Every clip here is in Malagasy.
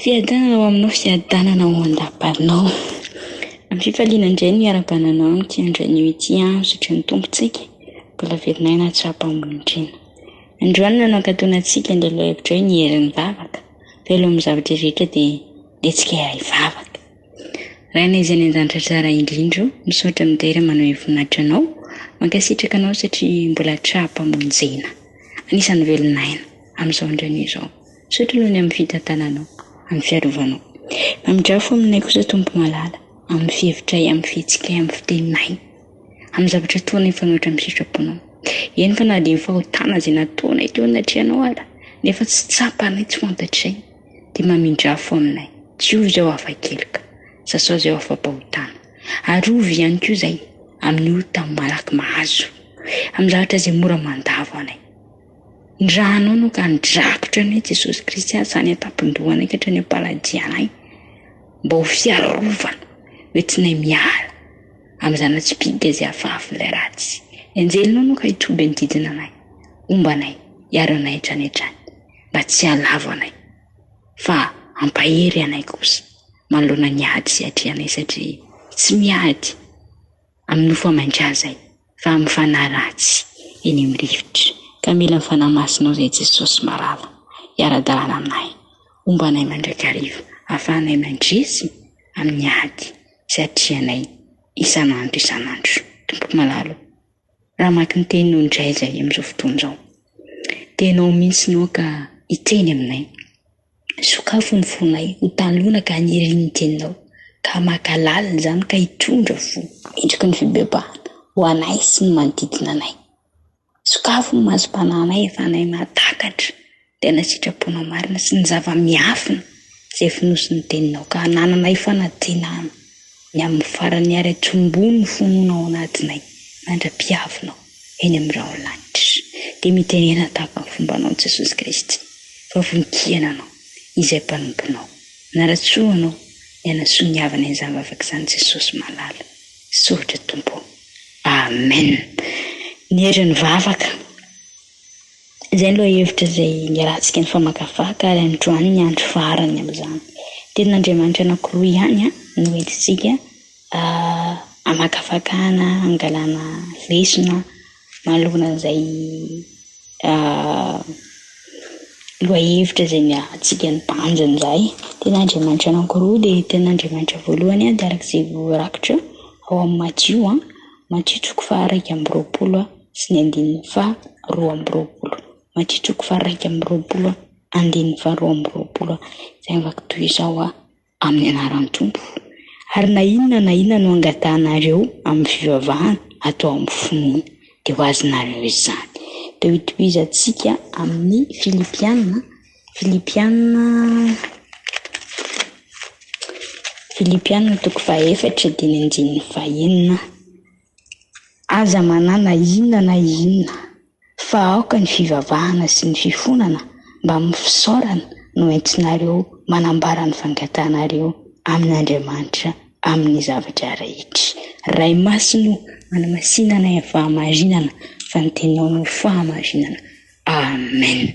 Fiadanana ao aminao fiadanana ao an-dapanao. Amin'ny fifaliana indray ny miara-bananao amin'ity andran'io ity sotran'ny tompontsika mbola velonay tsapa ambonindrina. Androany nanao katonantsika andeha hevitra hoe ny herin'ny vavaka. Fa elo amin'ny zavatra rehetra dia tsika hivavaka. Raha izay ny an-danitra tsara indrindra misaotra midera manao voninahitra anao, mankasitraka anao satria mbola tsapa amonjena. Anisan'ny velonaina amin'izao andran'io izao. Saotra aloha ny amin'ny fitantananao, amin'ny fiarovanao. Mamindrafo aminay kosa tompo malala, amin'ny fihevitray, amin'ny fihetsika, amin'ny fiteninay. Amin'ny zavatra toana ifanohitra amin'ny sitraponao. Eny fa na dia fahotana izay nataonay teo anatrianao ala, nefa tsy tsapanay tsy fantatray, dia mamindrafo aminay. Tsy ovy izao hafa-kelika, sasao izao hafa-pahotana. Arovy ihany koa izay amin'ny olona malaky mahazo, amin'ny zavatra izay mora mandavo anay. Ndrahanao no ka nidrakotra anay Jesosy Kristy izany atampindohanay ka hatrany am-paladianay, mba ho fiarovana hoe tsy nay miala amin'izany tsy piga izay hafahafa ilay ratsy. Enjelinao no ka hitoby ny didina anay, ombanay, hiaro anay hatrany hatrany, mba tsy halavo anay, fa ampahery anay kosa manoloana ny ady sy atrehanay satria tsy miady amin'ny nofo aman-drazay fa amin'ny fanahy ratsy eny amin'ny rivotra. Ka mila ny fanahy masinao izay Jesosy marava, hiara-dalàna aminay, ombanay mandrakariva, ahafahanay mandresy amin'ny ady sy atrehanay isan'andro isan'andro. Tompoko malalo, raha maka ny teninao indray izay amin'izao fotoana izao, tenao mihitsy ka hiteny aminay, sokafo ny fonay, ho talona ka hanirin'ny ny teninao, ka maka lalina izany ka hitondra fo endriky ny fibebahana ho anay sy ny manodidina anay. Sokafo ny masom-pananay efa anay mahatakatra dia nasitraponao marina sy ny zava-miafina izay finosy ny teninao, ka hanananay fanantenana ny amin'ny farany ary atombony ny fononao anatinay, mandra-piavinao eny amin'ny raha lanitra. Dia mitenena tahaka ny fombanao Jesosy Kristy, fa voninkiananao izay mpanomponao, naratsoanao ny anasoa ny havana ny zavavaka izany Jesosy malala. Sotra tompo. Amen. Ny herin'ny vavaka. Izay aloha hevitra izay niarahantsika ny famakafaka ary androany ny andro farany amin'izany. Tenin'Andriamanitra anankiroa ihany no entintsika amakafakana, angalana lesona manoloana izay lohahevitra izay antsika ny mpanjany izay. Tenin'Andriamanitra anankiroa dia tenin'Andriamanitra voalohany dia arak'izay voarakitra ao amin'ny Matthieu, Matthieu 1:20 sy ny 2:20. Matthieu 1:20 andininy 2:20 izay afaka toy izao amin'ny anaran'ny tompo. Ary na inona no angatahnareo amin'ny fivavahana atao amin'ny finoana dia ho azonareo izany. Dia hitohizantsika amin'ny Filipianina 4:4-9. Aza manana inona na inona fa aoka ny fivavahana sy ny fifonana mba mifisaorana no entinareo manambara ny fangatahnareo amin'Andriamanitra amin'ny zavatra rehetra. Ray masino manamasinana ny fahamarinana fa ny teninao no fahamarinana. Amen.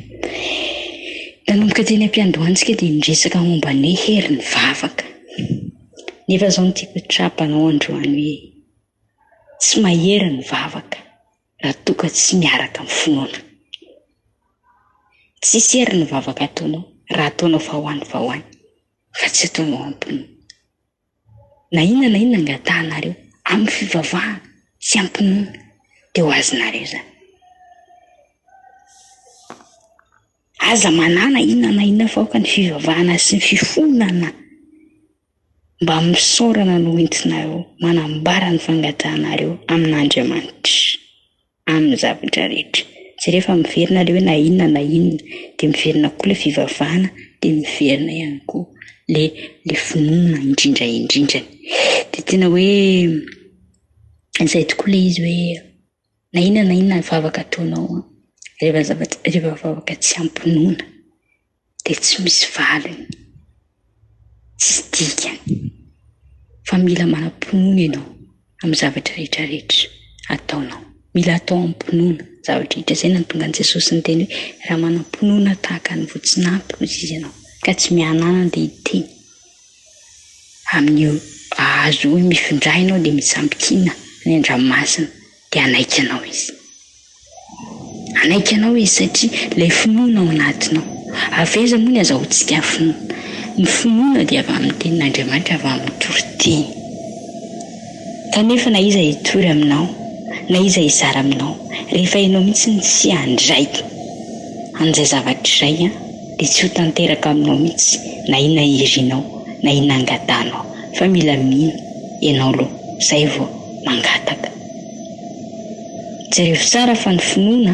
Nanomboka teny am-piandohantsika dia niresaka momba ny herin'ny vavaka. Nefa izao no tiako trapanao androany hoe tsy mahery ny vavaka raha toa ka tsy miaraka amin'ny finoana. Tsisy hery ny vavaka ataonao raha ataonao fa hoany fa tsy ataonao ampinoana. Na inona angatahnareo amin'ny fivavahana sy ampinoana dia ho azonareo izany. Aza manana inona fa aoka ny fivavahana sy ny fifonana mba misaorana no entinareo manambara ny fangatahnareo amin'Andriamanitra amin'ny zavatra rehetra. Tsy rehefa miverina ilay hoe na inona dia miverina koa ilay fivavahana, dia miverina ihany koa ilay finoana indrindra. Dia tena hoe izay tokoa ilay izy hoe na inona ny vavaka ataonao rehefa vavaka tsy ampinoana dia tsy misy valiny, tsy dikany, fa mila manam-pinoana ianao amin'ny zavatra rehetra ataonao. Mila atao ampinoana zavatra rehetra. Izay no tonga an'i Jesosy ny teny hoe raha manam-pinoana tahaka ny voatsinapy hoy izy ianao ka tsy mianana dia ity amin'io azo hoe mifindrainao dia misambikina ny andramasina dia anaikanao izy satria ilay finoana ao anatinao aveza moa ny azahoantsika finoana ny finoana dia avy amin'ny tenin'Andriamanitra avy amin'ny toriteny kanefa na iza hitory aminao na iza hizara aminao rehefa ianao mihitsy ny tsy handraiky an'izay zavatra izay dia tsy ho tanteraka aminao mihitsy na ina irinao na ina angatanao fa mila mino ianao aloha izay vao mangataka jereo tsara fa ny finoana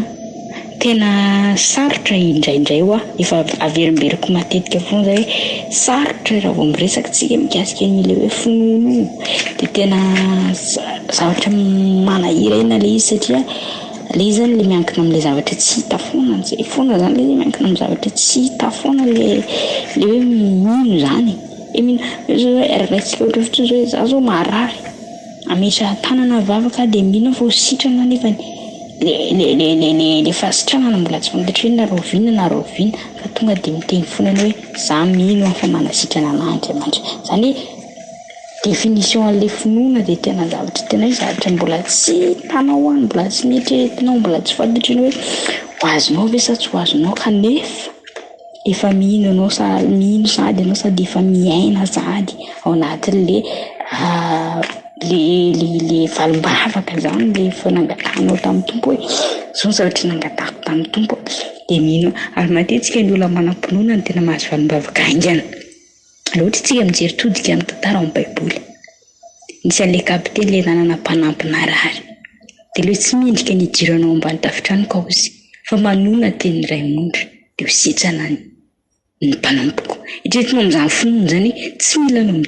tena sarotra indraindray efa averimberiko matetika foana zay hoe sarotra raha vao miresaka tsika mikasika an'ile hoe finoana dia tena zavatra manahira ina le izy satria le izy zany le miankina amin'ilay zavatra tsy hita foana zay foana zany le miankina amin'ny zavatra tsy hita foana le hoe mino zany raitsika ohatra fotsiny zao hoe za zao marary ametra tanana vavaka dia mino fa ho sitrana nefany le fasitranana mbola tsy fantatro hoe naroviana fa tonga dia miteny fonany hoe za mino fa manasitrana an'Andriamanitra zany hoe définition an'ilay finoana dia tena zavatra mbola tsy tanao any mbola tsy mieritreritinao mbola tsy fantatrinao hoe ho azonao ve sa tsy ho azonao kanefa efa mino anao mino sady anao sady efa miaina sady ao anatin'le le valimbavaka zany le fanangatanao tamin'ny tompo hoe zao ny zavatra nangatako tamin'ny tompo dia mino ary matetika ny olona manam-pinoana no tena mahazo valimbavaka aingana raha ohatra tsika mijery todika amin'ny tantara ao amin'ny baiboly nisy an'ilay kapiteny ilay nanana mpanampina rary dia ilay tsy mindrika ny hidiranao ambany tafitrano ka ozy fa manona teny iray mondra dia ho sitrana ny mpanampiko hitretinao amin'izany finoana zany tsy mila anao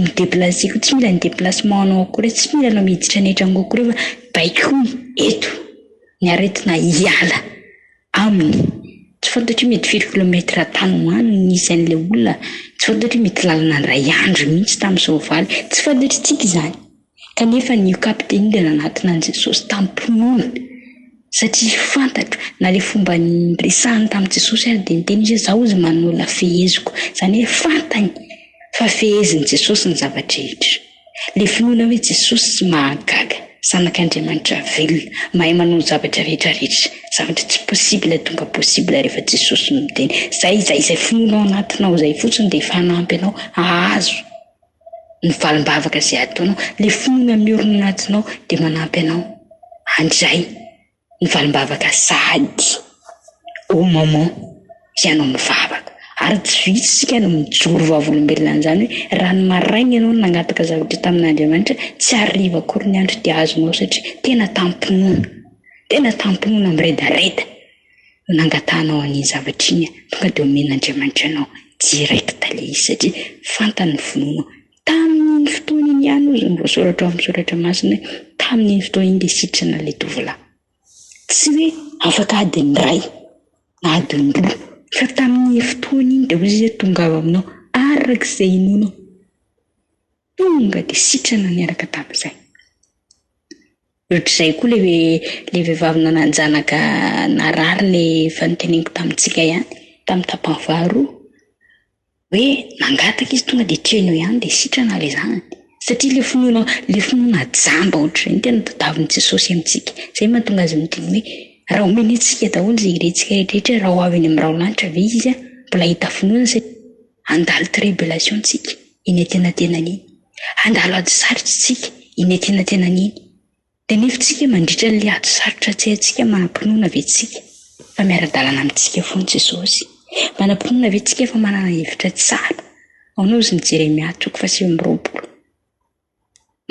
mideplaseko tsy mila ny déplacement anao akory tsy mila anao miditra netrangao akory fa baikomy eto ny aretina hiala aminy tsy fantatry mety 5 kilometra tany hoany nisy an'ilay olona tsy fantatry mety lalana ny ray andro mihitsy tamin'izao valy tsy fantatrytsika izany kanefa ny kapiteny dia nanatona an'i Jesosy tamin'ny mpinoana satria fantatro na le fomba niresahany tamin'i Jesosy ary dia niteny izy zaho izy manolona feheziko zany hoe fantany fa fehezin'i Jesosy ny zavatra rehetra le finoana hoe Jesosy tsy mahagaga sanak'Andriamanitra velona mahay manao zavatra rehetrarehetra zavatra tsy possible tonga possible rehefa Jesosy no miteny izay finoana ao anatinao izay fotsiny dia fanampy anao ahazo ny valimbavaka izay ataonao le finoana miorina anatinao dia manampy anao handray ny valimbavaka sady au moment ianao mivavaka ary tsy vitsy sika no mijoro vavolombelona an'izany hoe raha ny maraina ianao nangataka zavatra tamin'Andriamanitra tsy hariva akory ny andro dia azonao satria tena tampinoana miredareda nangatanao an'iny zavatra iny tonga dia omen'Andriamanitra anao direct le izy satria fantany finoana tamin'iny fotoana iny ihany ozy ny voasoratra amin'ny soratra masina tamin'iny fotoana iny dia sitrana ilay tovolahy tsy hoe afaka adiny ray na adiny roa fa tamin'ny fotoana iny dia ozy tonga avy aminao arak'izay inonao tonga dia sitrana niaraka tamin'izay ohatr'izay koa le vehivavy nananjanaka narary le fanonteneniko tamintsika ihany tamin'ny tapany faharoa hoe nangataka izy tonga dia trenao ihany dia sitrana ilay zanany satria le finoana jamba ohatr'izay ny tena tadavin'i Jesosy amintsika izay mahatonga azy miteny hoe raha omeny antsika daholo izay irentsika rehetrarehetra raha ho avy any amin'ny raolanta ve izy mbola hita finoana satria handalo tribulation tsika iny atenatenany iny handalo ady sarotra tsika iny atenatenany iny dia nefa tsika mandritra le ady sarotra tsy haintsika manam-pinoana ve tsika fa miara-dalana amintsika foana Jesosy manam-pinoana ve tsika fa manana hevitra tsara aonao izy ny Jeremia 3:7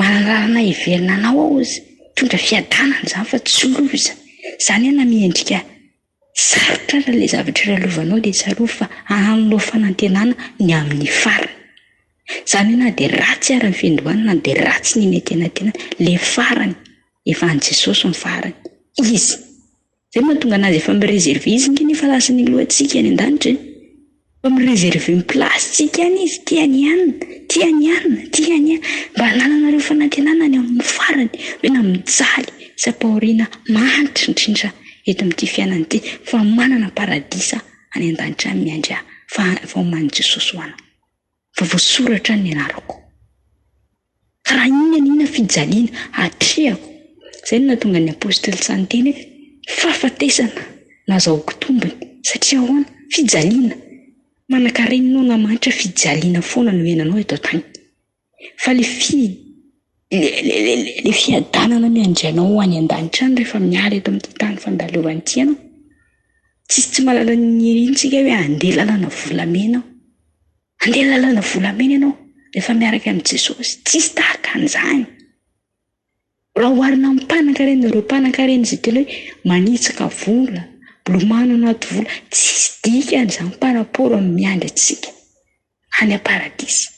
mananarana heverina anao ao izy tondra fiadanana izany fa tsy loza izany ana miendrika sarotra raha ilay zavatra ralovanao dia tsarova fa anao fanantenana ny amin'ny farany izany na dia ratsy ary ny fiandohana na dia ratsy ny netenatena le farany efa an' Jesosy ny farany izy izay mahatonga anazy efa mireserve izy ngeny efa lasany lohantsika any an-danitra fa mireserve ny plasitsika any izy tiany mba hananareo fanantenana ny amin'ny farany hoe na mijaly sy ampahoriana manitra indrindra eto amin'ity fiainana ity fa manana paradisa any an-danitra miandry fa oman'i Jesosy ho ana fa voasoratra ny anarako raha inona fijaliana atrehako zay no nahatonga ny apôstôly tsany teny fahafatesana nazahoako tombony satria hoana fijaliana manankarenao namanitra fijaliana foana no henanao eto tany fa le fiadanana miandrianao ho any an-danitra any rehefa miala eto amin'ity tany fandalovan'ny ty ianao tsy malala ny irintsika hoe andeha lalana volamena ianao rehefa miaraka amin'i Jesosy tsisy tahaka an'izany raha oharina amin'ny mpanan-karena ireo mpanan-karena izay tena hoe manitsaka vola milomano anaty vola tsisy dikan'izany paraporo amin'ny miandry antsika any am-paradisa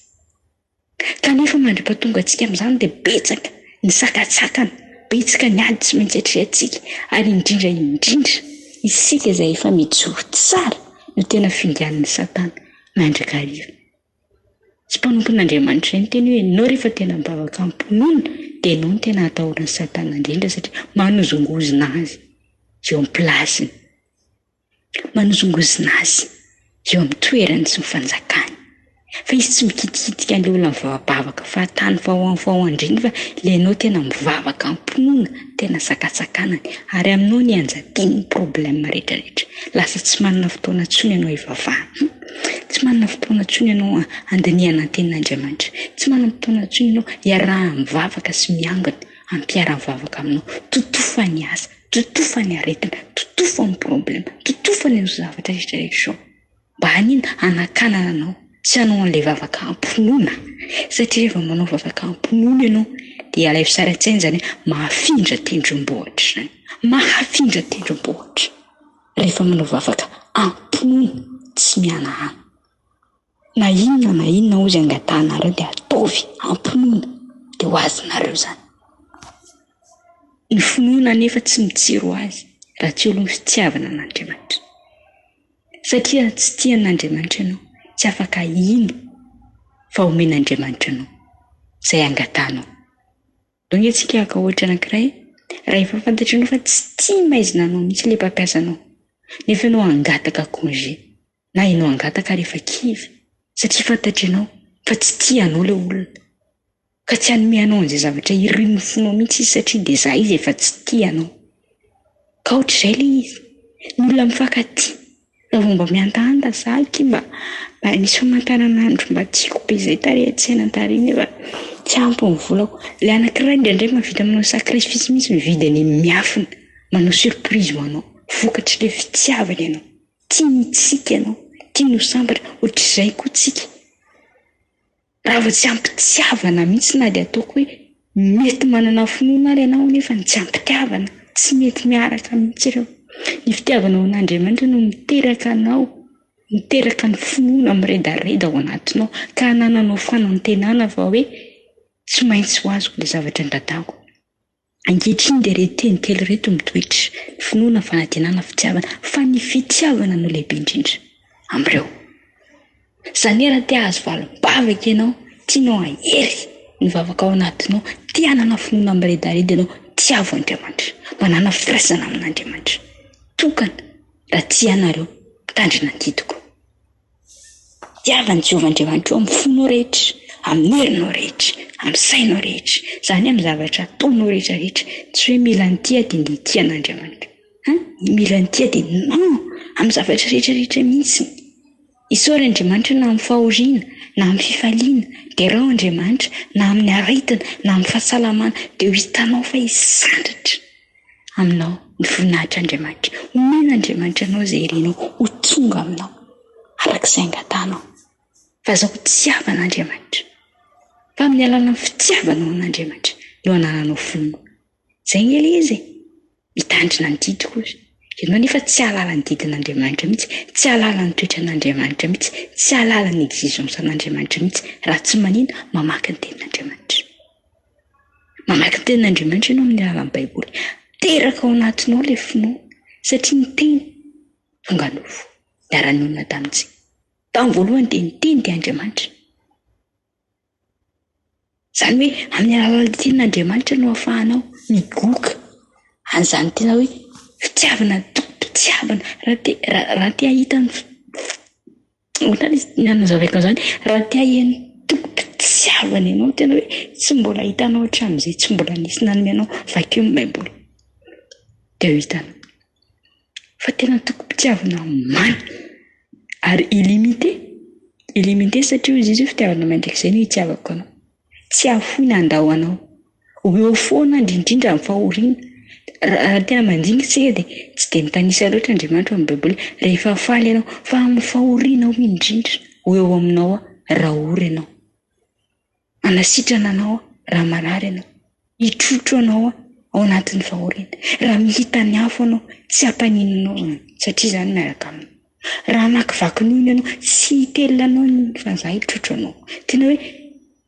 kanefa mandra-pahatonga antsika amin'izany dia betsaka ny sakatsakana betsaka ny ady tsy maintsy atrehantsika ary indrindra isika izay efa mijoro tsara no tena fingan'ny satana mandrakariva tsy mpanompon'Andriamanitra ny teny hoe ianao rehefa tena mivavaka am-pinoana dia ianao no tena atahoran'ny satana indrindra satria manozongozina azy eo amin'ny plasiny manozongozina azy eo amin'ny toerany sy ny fanjakany fa izy tsy mikitikitika an'ilay olona mivavaka fahatany fahoandriny fa ilay ianao tena mivavaka am-pinoana tena sakatsakanany ary aminao ny anjadiny ny problème rehetrarehetra lasa tsy manana fotoana tsony ianao hivavahana tsy manana fotoana tsony ianao andinihana tenin'Andriamanitra tsy manana fotoana tsony ianao hiaraha mivavaka sy miangana ampiara-mivavaka aminao totofa ny asa totofa ny aretina totofa ny problème totofa ny zavatra rehetrarehetra mba hanina anakanana anao tsy hanao an'ilay vavaka am-pinoana satria rehefa manao vavaka am-pinoana ianao dia alay fisaraintsaina zany mahafindra tendrombohitra zany mahafindra tendrombohitra rehefa manao vavaka am-pinoana tsy mianahana na inona ozy angatanareo dia ataovy am-pinoana dia ho azonareo zany ny finoana nefa tsy mitsiro azy raha tsy olo fitiavana an'Andriamanitra satria tsy tian'Andriamanitra ianao tsy afaka ino fa omen'Andriamanitra anao izay angatanao donge antsika aka ohatra anankiray raha efa fantatranao fa tsy tia maizina anao mihitsy ilay mpampiasa anao nefa ianao angataka congé na ianao angataka rehefa kivy satria fantatranao fa tsy tia anao ilay olona ka tsy hanome anao an'izay zavatra irin'ny fonao mihitsy izy satria dia izaho izy efa tsy tia anao ka ohatr'izay ilay izy ny olona mifankatia raha vao mba miantahanta zaky mba nisy famantarana andro mba tiako be izay tary an-tsaina tary nefa tsy ampy ny volako ilay anankiray indraindray mavita manao sakrifisy mihitsy mividy any miafina manao surprise ho anao vokatry ilay fitiavana ianao tia mitsika ianao tia no sambatra ohatr'izay koa tsika raha vao tsy ampitiavana mihitsy na dia ataoko hoe mety manana finoana ary ianao nefa tsy ampitiavana tsy mety miaraka mihitsy ireo ny fitiavanao an'Andriamanitra no miteraka ny finoana miredareda ao anatinao ka hanananao fanantenana fa hoe tsy maintsy ho azoko ilay zavatra ndradako ankehitriny dia reteny kely reto mitoetra finoana fanantenana fitiavana fa ny fitiavana no lehibe indrindra amreo zany raha tia azo valim-bavaka ianao tianao ahery ny vavaka ao anatinao tia hanana finoana miredareda ianao tiavo Andriamanitra manana firaisana amin'Andriamanitra tokana raha tia anareo mitandrina antidiko tiavany Jehovah Andriamanitra amin'ny fonao rehetra amin'ny herinao rehetra amin'ny sainao rehetra zany amin'ny zavatra ataonao rehetrarehetra tsy hoe mila ny tia dia ny tia an'Andriamanitra mila ny tia dia non amin'ny zavatra rehetrarehetra mihitsy isaora Andriamanitra na amin'ny fahoriana na amin'ny fifaliana dia rao Andriamanitra na amin'ny aretina na amin'ny fahasalamana dia ho hitanao fa hisandratra aminao ny voninahitra Andriamanitra omen'Andriamanitra anao izay irenao ho tonga aminao arak'izay angatanao fa zao tiavan'Andriamanitra fa amin'ny alalany fitiavanao an'Andriamanitra no hanananao finoana izay ny izy mitandrina ny didiko izy ianao nefa tsy halala ny didin'Andriamanitra mihitsy tsy halala ny toetran'Andriamanitra mihitsy tsy halala ny exigence-n'Andriamanitra mihitsy raha tsy manina mamaky ny tenin'Andriamanitra mamaky ny tenin'Andriamanitra ianao amin'ny alalan'ny Baiboly teraka ao anatinao ilay finoana satria ny teny tonga nofo miara-ny olona tamintsika tamin'ny voalohany dia ny teny dia Andriamanitra zany hoe amin'ny alalan'ny tenin'Andriamanitra no ahafahanao migoka an'izany tena hoe fitiavana tompom-pitiavana raha te hahita Nana zavaka zany raha tia iany tompom-pitiavana ianao tena hoe tsy mbola hitanao hatramin'izay tsy mbola nisy nanome anao vakeo amin'ny baiboly dia ho hitanao fa tena tompom-pitiavana mamy ary illimité satria izy io fitiavana mandrakizay no hitiavako anao tsy afoina andao anao eo foana indrindra amin'ny fahoriana raha tena mandingisika dia tsy dia mitanisa loatra Andriamanitra amin'ny baiboly rehefa faly ianao fa amin'ny fahoriana ao indrindra eo aminao raha ory ianao anasitrana anao raha marary ianao hitrotro anao ao anatin'ny fahoriana raha mihita ny afo anao tsy hampaninanao zany satria zany miaraka aminy raha anakivaky nono ianao tsy hitelina anao fa za hitrotro anao tena hoe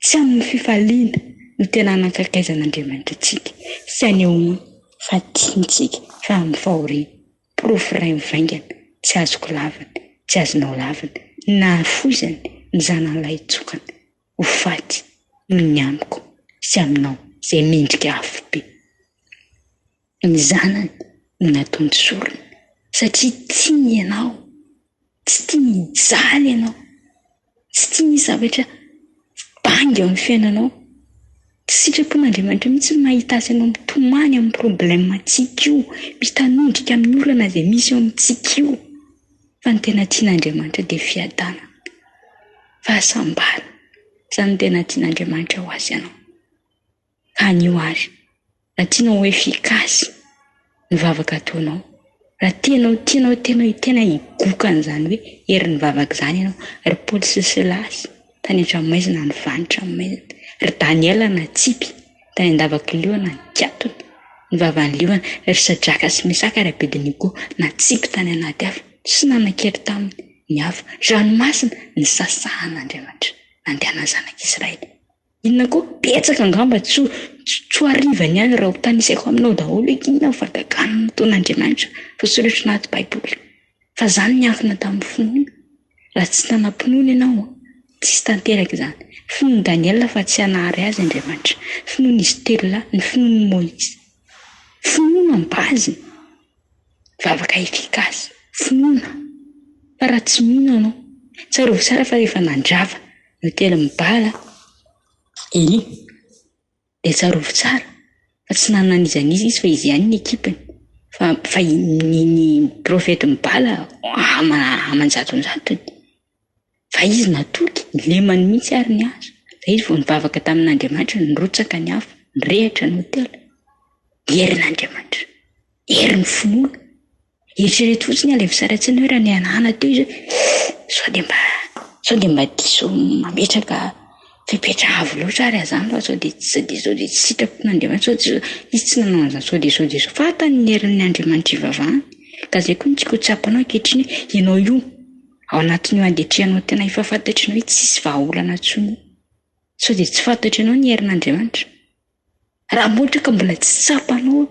tsy amin'ny fifaliana no tena anakakaizan'Andriamanitra antsika sy anehoana fa tiantsika fa amin'ny fahoriana profo iray mivaingana tsy azoko lavana tsy azonao lavana na foizany ny zanan'ilay tsokana ho faty no ny amiko sy aminao izay mendrika afo be ny zanany no nataony sorona satria tiany ianao tsy tia mijaly ianao tsy tia ny zavatra bangy amin'ny fiainanao tsy sitrapon'Andriamanitra mihitsy mahita azy ianao mitomany amin'ny problème antsika io mitanondrika amin'ny olana izay misy eo amintsika io fa ny tena tian'Andriamanitra dia fiadanana fahasambara izany tena tian'Andriamanitra ho azy ianao ka anio azy raha tianao hoe efikasy ny vavaka ataonao raha tianao tena higoka an'izany hoe herin'ny vavaka izany ianao ry Paoly sy Silasy tany an-tranomaizina ny vanitra maizina ry Daniela na Tsipy tany an-davaka liona ny kiatona ny vavan'ny liona ry Sadraka sy Mesaka ry Abedinego na Tsipy tany anaty afo sy nanan-kery taminy ny afo ranomasina ny sasahan'Andriamanitra nandehanany zanak'Israely inona koa betsaka angamba tsy arivany ihany raha ho tanisako aminao daholo hoe inona vagaganana nataon'Andriamanitra fa soratra anaty baiboly fa zany niankina tamin'ny finoana raha tsy tanam-pinoana ianao tsisy tanteraka izany finoany Daniela fa tsy hanahary azy Andriamanitra finoany Stella ny finoany Moïse finoana ny baziny vavaka efikasy finoana fa raha tsy mino ianao tsarovy tsara fa rehefa nandrava no tena mibala Eli dia tsarovy tsara fa tsy nananizanizy izy fa izy ihany ny ekipany fa ny profety mibala aman-jatony fa izy natoky lemany mihitsy ary ny azo fa izy vao nivavaka tamin'Andriamanitra nirotsaka ny afo nirehatra ny hotela herin'Andriamanitra herin'ny finoana eritrereto fotsiny ilay fisaratsiny hoe raha ny anana teo izy sao dia mba diso mametraka fipetra avo loatra ary azany fa sao dia tsy sitrapon'Andriamanitra izy tsy nanao an'izany sao dia fatany ny herin'ny Andriamanitra ivavahany ka izay koa ny tsika ho tsapanao ankehitriny ianao io ao anatin'io andetrehanao tena efa fantatrinao hoe tsisy vahaolana intsony sao dia tsy fantatry ianao ny herin'Andriamanitra raha mohatra ka mbola tsy tsapanao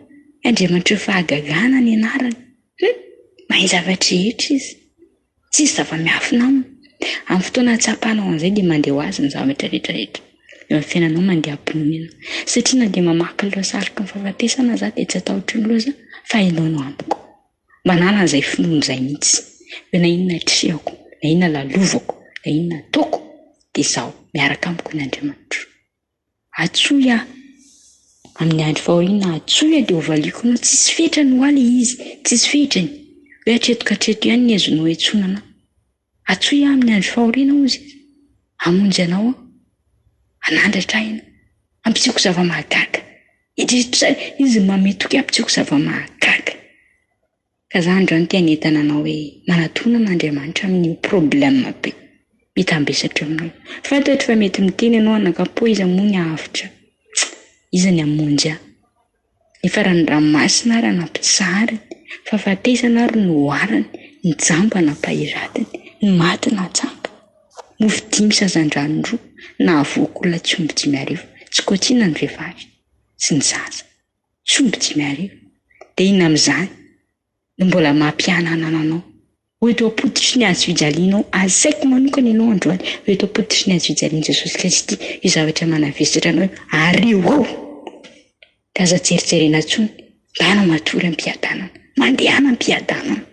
Andriamanitra efa hagagana ny anarany mahay zavatra rehetra izy tsisy zava-miafina aminy amin'ny fotoana tsapanao an'izay dia mandeha ho azy ny zavatra rehetrarehetra eo amin'ny fiainanao mandeha am-pinoana satria na dia mamaky loasarika ny fahafatesana za dia tsy atahotra ny loza fa ianao no amiko mba nana izay finoana izay mihitsy hoe na inona trehako na inona lalovako na inona ataoko dia izaho miaraka amiko ny Andriamanitra atsoya amin'ny andro fahoriana atsoya dia hovalikonao tsisy fetrany ho aly izy tsisy fetrany hoe atreto ihany ny azonao etsonana atsoya amin'ny andro fahoriana ozy hamonjy anao anandratra aina ampitsiko zava-mahagaga izy mametoky ampitsiko zava-mahagaga ka za androany tia netana anao hoe manatonan'Andriamanitra amin'ny problème be mitambesatra aminao fantatry fa mety miteny ianao anakapo izy amony ahavotra izy ny amonjy nefa raha ny ranomasina ary nampitsariny fahafatesana ary no oarany ny jamba nampahiratany ny maty natsanga mofo 5 sazan-drano 2 na avoaka olona tsy omby 5 tsy kotsiana ny vehivavy sy ny zaza tsy omby 5 dia inona amin'izany no mbola mampianana anao oeto apoditry ny azo fijalianao azaiko manokana ianao androany oeto apoditry ny azo fijalian'i Jesosy Kristy io zavatra manavesitra anao ary ao dia aza tserijerena intsony mba matory am-piadanana mandehana am-piadanana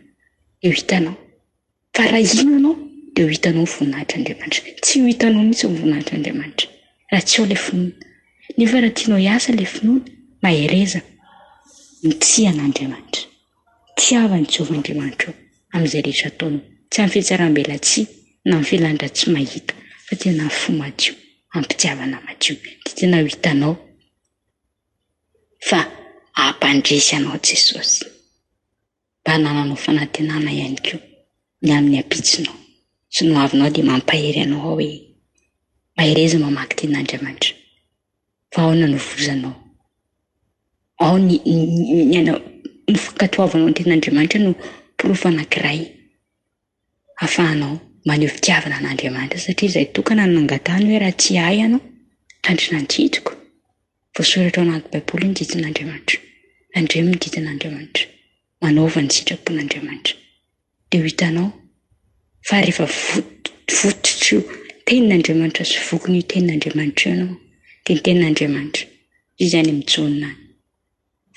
eo hitanao fa raha ino anao dia ho hitanao ny voninahitr'Andriamanitra. Tsy ho hitanao mihitsy ny voninahitr'Andriamanitra raha tsy ao ilay finoana. Nefa raha tianao hiasa ilay finoana, mahereza mitsia an'Andriamanitra. Tiavany Jehovahandriamanitra amin'izay rehetra ataonao. Tsy amin'ny fitsaram-belatsia na amin'ny filandra-tsy mahita, fa tena ny fo madio, ampitiavana madio. Dia tena ho hitanao fa ampandresy anao Jesosy. Mba hanananao fanantenana ihany koa ny amin'ny ampitsinao. Sy no avinao dia mampahery anao ao hoe mahereza mamaky tenin'Andriamanitra. Fa ao nanovozanao. Ao ny fikatoavanao ny tenin'Andriamanitra no porofo anankiray ahafahanao maneho fitiavana an'Andriamanitra. Satria izay tokana ny nangatahany hoe raha tsy ahy ianao, tandrina ny titiko. Voasoratra ao anaty Baiboly ny ditin'Andriamanitra. Andremo ny ditin'Andriamanitra. Manaova ny sitrapon'Andriamanitra. Dia ho hitanao fa rehefa vototro tenin'Andriamanitra sy vokony io tenin'Andriamanitra ianao, dia ny tenin'Andriamanitra izy any mijonona any.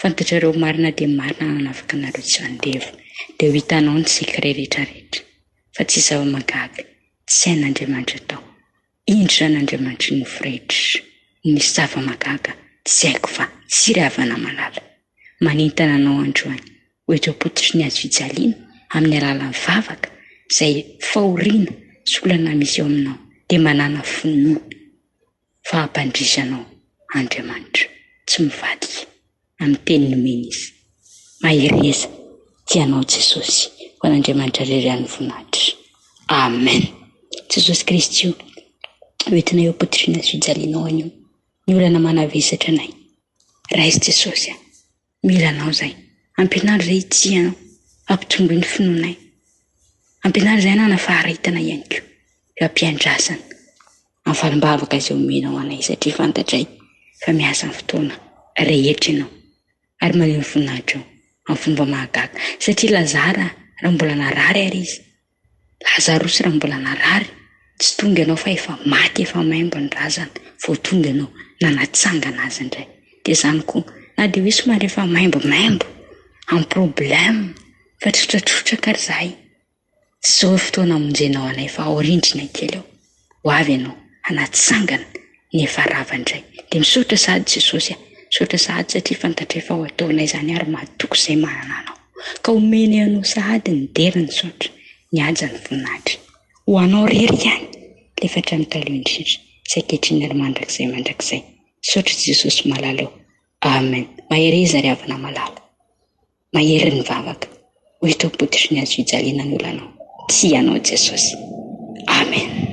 Fantatrareo marina dia marina nanavaka anareo tsy andevo. Dia ho hitanao ny sekret rehetrarehetra. Fa tsy zava-magaga, tsy hain'Andriamanitra tao. Indro an'Andriamanitra ny firehetra. Misy zava-magaga tsy haiko fa tsy ravana malala. Manintana anao androany ho eto apototry ny hazofijaliana amin'ny alalan'ny vavaka izay fahoriana sy olana misy eo aminao, dia manana finoana fa hampandrisanao Andriamanitra tsy mivadika amin'ny teny nomeny izy. Mahereza tianao Jesosy ho an'Andriamanitra rerany voninahitra. Amen. Jesosy Kristy io hoentina eo apototry ny hazofijalianao anio. Ny olana manavesatra anay. Raisy Jesosy, mila anao zay. Ampianary izay itianao, ampitombo ny finoanay. Ampianary izay nanafaharetana ihany koa. Eo ampiandrasana amin'ny falimbavaka izay omenao anay, satria fantatray fa miasa amin'ny fotoana rehetra ianao ary maneho ny voninahitra amin'ny fomba mahagaga. Satria Lazara raha mbola narary ary izy, Lazarosy raha mbola narary, tsy tonga ianao fa efa maty, efa maimbo ny razana, vao tonga ianao nanatsangana azy indray. Dia izany koa na dia hoe somary efa maimbo amin'ny problème fa trotratrotra kary izahay, zao fotoana amonjenao anay fa ao rindrina kely eo, ho avy ianao anatsangana nefa rava indray. Dia misaotra sady Jesosy, misaotra sady satria fantatray fa ho ataonay izany ary mahatoky izay mananao, ka omeny anao sady ny dera ny saotra ny haja ny voninahitra ho anao rery ihany lefatra amin'ny taloha indrindra izay ankehitriny ary mandrakizay. Saotra Jesosy malala eo. Amen. Mahereza ry havana malala, mahery ny vavaka ho eto apototry ny hazofijaliana ny olanao. Tsy ianao Jesosy. Amen.